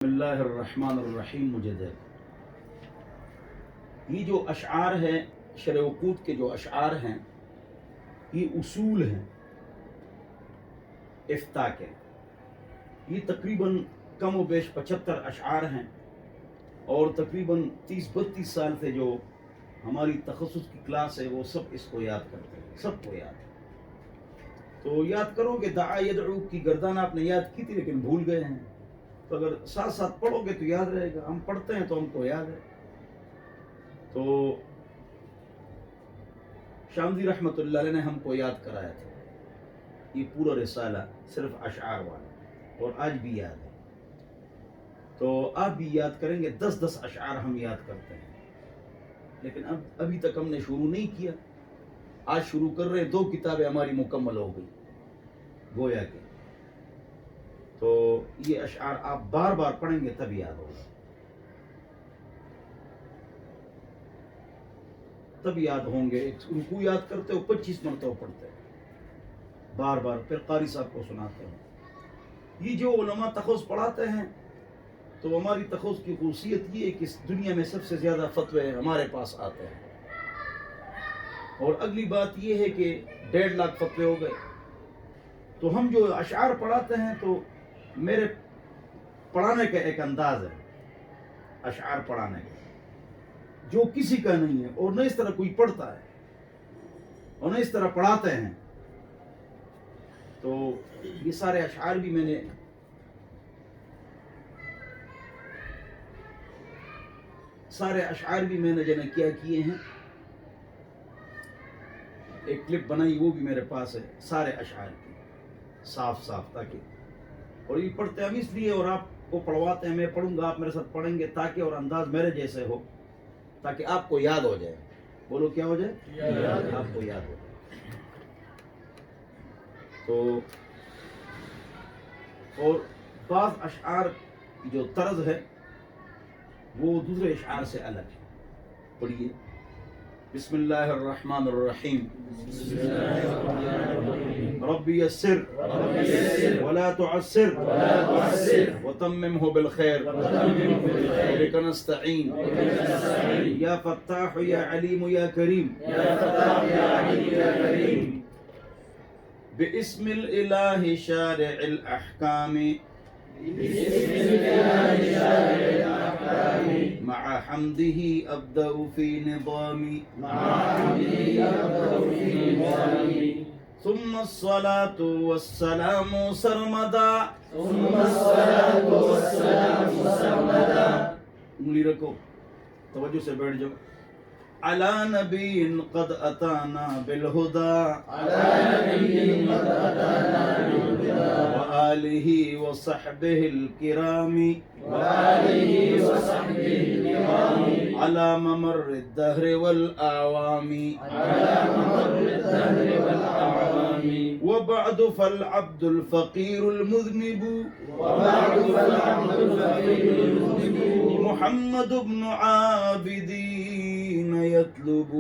بسم اللہ الرحمن الرحیم مجدد. یہ جو اشعار ہیں شرح وقود کے جو اشعار ہیں یہ اصول ہیں افتاء کے. یہ تقریباً کم و بیش 75 اشعار ہیں اور تقریباً 30-32 سال سے جو ہماری تخصص کی کلاس ہے وہ سب اس کو یاد کرتے ہیں، سب کو یاد ہے. تو یاد کرو کہ دعا یدعو کی گردان آپ نے یاد کی تھی لیکن بھول گئے ہیں، تو اگر ساتھ ساتھ پڑھو گے تو یاد رہے گا. ہم پڑھتے ہیں تو ہم کو یاد ہے. تو شامزی رحمۃ اللہ علیہ نے ہم کو یاد کرایا تھا یہ پورا رسالہ صرف اشعار والا، اور آج بھی یاد ہے. تو آپ بھی یاد کریں گے. 10 اشعار ہم یاد کرتے ہیں لیکن ابھی تک ہم نے شروع نہیں کیا. آج شروع کر رہے ہیں. 2 کتابیں ہماری مکمل ہو گئی گویا کے. تو یہ اشعار آپ بار بار پڑھیں گے تب یاد ہوگا، تب یاد ہوں گے. ایک رکوع یاد کرتے ہو 25 مرتبہ پڑھتے ہیں بار بار، پھر قاری صاحب کو سناتے ہیں. یہ جو علماء تخصص پڑھاتے ہیں تو ہماری تخصص کی خصوصیت یہ ہے کہ اس دنیا میں سب سے زیادہ فتوے ہمارے پاس آتے ہیں. اور اگلی بات یہ ہے کہ 1.5 لاکھ فتوے ہو گئے. تو ہم جو اشعار پڑھاتے ہیں تو میرے پڑھانے کا ایک انداز ہے اشعار پڑھانے کا جو کسی کا نہیں ہے، اور نہ اس طرح کوئی پڑھتا ہے اور نہ اس طرح پڑھاتے ہیں. تو یہ سارے اشعار بھی میں نے جو کیا کیے ہیں. ایک کلپ بنائی وہ بھی میرے پاس ہے سارے اشعار کی صاف تاکہ، اور یہ پڑھتے ہم اس لیے اور آپ کو پڑھواتے ہیں. میں پڑھوں گا آپ میرے ساتھ پڑھیں گے تاکہ اور انداز میرے جیسے ہو، تاکہ آپ کو یاد ہو جائے. بولو کیا ہو جائے؟ آپ کو یاد ہو جائے. تو اور بعض اشعار کی جو طرز ہے وہ دوسرے اشعار سے الگ ہے. پڑھیے. بسم اللہ الرحمن الرحیم. رب یسر ولا تعسر وتممه بالخیر وبک نستعین یا فتاح یا علیم یا کریم باسم الالہ شارع الاحکام مع حمده ابدأ في نظامي ثم الصلاة والسلام سرمدا. انگلی رکھو، توجہ سے بیٹھ جاؤ. على نبي قد أتانا بالهدى وآله وصحبه الكرام على ممر الدهر والأعوام. وبعد فالعبد الفقير المذنب محمد بن عابدين يطلب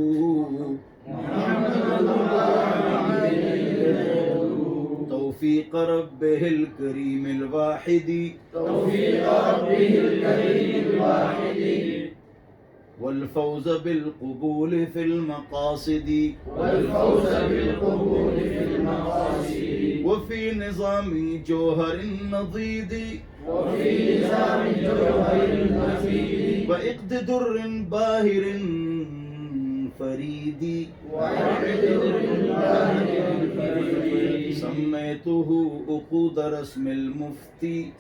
توفيق ربه الكريم الواحد والفوز بالقبول في المقاصد وفي نظام جوهر النضيد وإقد در باهر فريد سميته عقود رسم المفتی.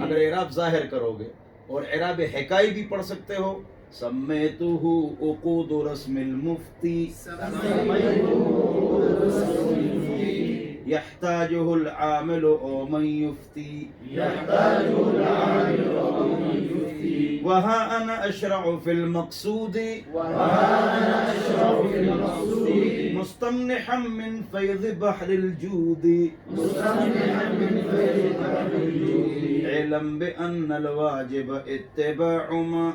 اگر اعراب ظاہر کرو گے اور اعراب حکائی بھی پڑھ سکتے ہو. سمیتہ عقود رسم المفتی يحتاجه العامل أو من يفتي وها أنا أشرع في المقصود مستمنحا من فيض بحر الجود اعلم بأن الواجب اتباع ما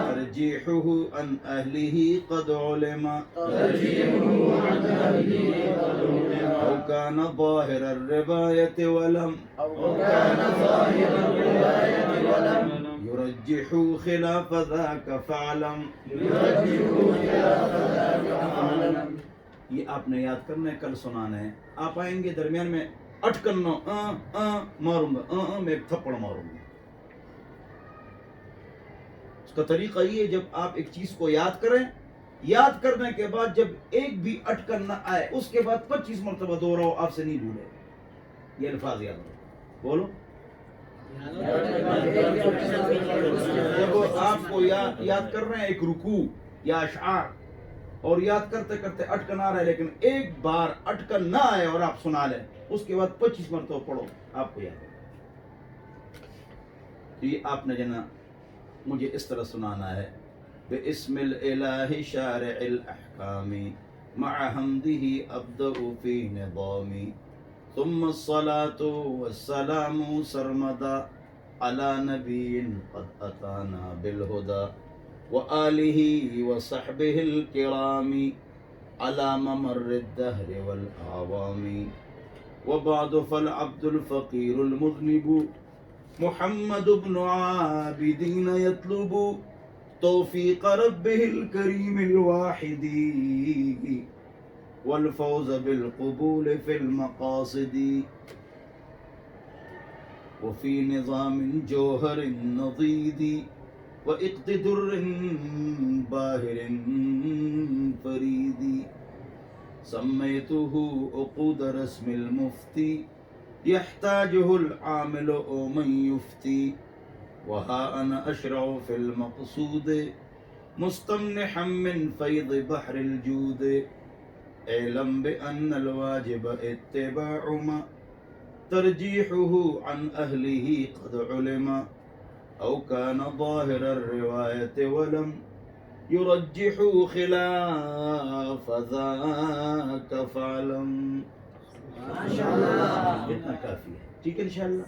ترجيحه عن أهله قد علم أو كان ظاهر الرواية ولم يرجح خلاف ذاك فاعلم. یہ آپ نے یاد کرنا ہے، کل سنانا ہے. آپ آئیں گے درمیان میں اٹکن ماروں گا، میں ایک تھپڑ ماروں گا. اس کا طریقہ یہ ہے، جب آپ ایک چیز کو یاد کریں، یاد کرنے کے بعد جب ایک بھی اٹکن نہ آئے اس کے بعد 25 مرتبہ دوہراؤ، آپ سے نہیں بھولے. یہ الفاظ یاد رکھو، بولو. جب آپ کو یاد کر رہے ہیں ایک رکوع یا اشعار اور یاد کرتے کرتے اٹکن آ رہا ہے، لیکن ایک بار اٹکن نہ آئے اور آپ سنا لیں، اس کے بعد 25 مرتبہ پڑھو، آپ کو یاد ہے. تو یہ آپ نے جنا مجھے اس طرح سنانا ہے. بِاسْمِ الْإِلَٰهِ شَارِعِ الْأَحْكَامِ مَعَ حَمْدِهِ أَبْدَأُ فِي نِظَامِ ثُمَّ الصَّلَاةُ وَالسَّلَامُ سَرْمَدًا عَلَى نَبِيٍّ قَدْ أَتَانَا بِالْهُدَىٰ وَآلِهِ وَصَحْبِهِ الْكِرَامِ عَلَى مَمَرِّ الدَّهْرِ وَالْأَعْوَامِ. وَبَعْدُ فَالْعَبْدُ الْفَقِيرُ الْمُذْنِبُ محمد بن عابدين يطلب توفيق ربه الكريم الواحد والفوز بالقبول في المقاصد. وفي نظام جوهر نضيد واقتدر باهر فريد سميته عقود رسم المفتي يحتاجه العامل أو من يفتي. وها أنا أشرع في المقصود مستمنحا من فيض بحر الجود. اعلم بأن الواجب اتباع ما ترجيحه عن أهله قد علم أو كان ظاهر الرواية ولم يرجح خلاف ذاك فاعلم. اتنا کافی ہے، ٹھیک ہے انشاءاللہ.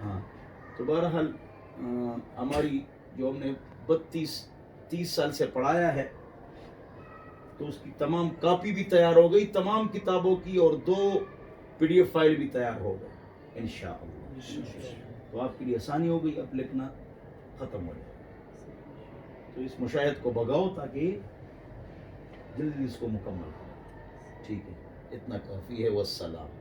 ہاں تو بہرحال ہماری جو ہم نے 30 سال سے پڑھایا ہے، تو اس کی تمام کاپی بھی تیار ہو گئی، تمام کتابوں کی، اور 2 PDF فائل بھی تیار ہو گئے انشاءاللہ. تو آپ کے لیے آسانی ہو گئی، اب لکھنا ختم ہو جائے. تو اس مشاہد کو بگاؤ تاکہ جلدی اس کو مکمل کرو. ٹھیک ہے، اتنا کافی ہے. والسلام.